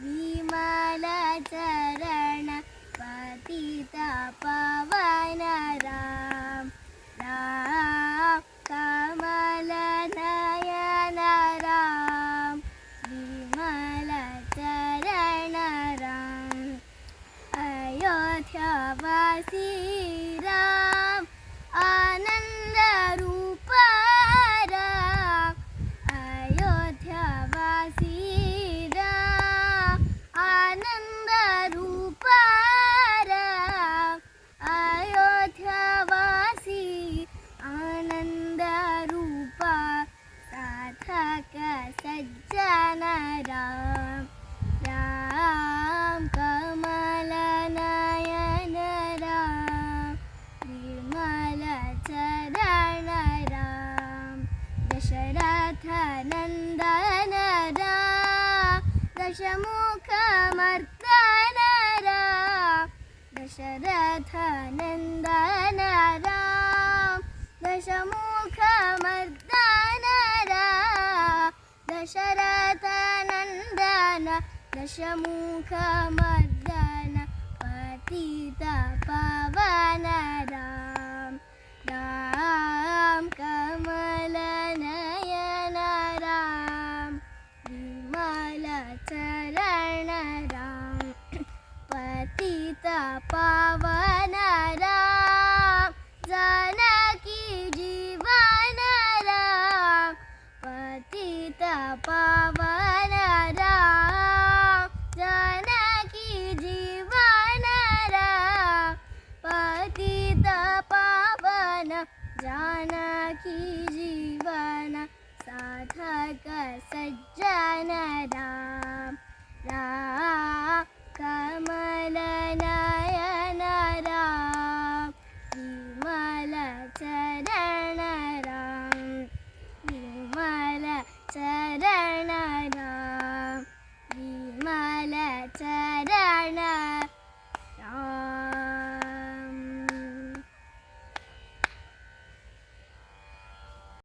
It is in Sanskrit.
विमल चरण पतित पावन राम राम कमल नयन राम विमल चरण राम अयोध्यावासी राम आनंद रूप राम अयोध्यावासी राम आनंद रूप राम अयोध्यावासी आनंद रूप साधक सज्जन राम राम कमल नयन राम विमल चरण राम दशरथ नंदन राम दशमुख मर्दन राम दशरथ नंदन राम दशमुख मर्दन राम दशरथ नंदन दशमुख मर्दन पतित पावन राम राम कमल नयन राम विमल चरण राम पतित पावन राम जानकी जीवन राम पतित पावन राम जानकी जीवन राम पतित पावन जानकी जीवन साधक सज्जन राम राम कमल नयन राम विमल चरण राम विमल चरण राम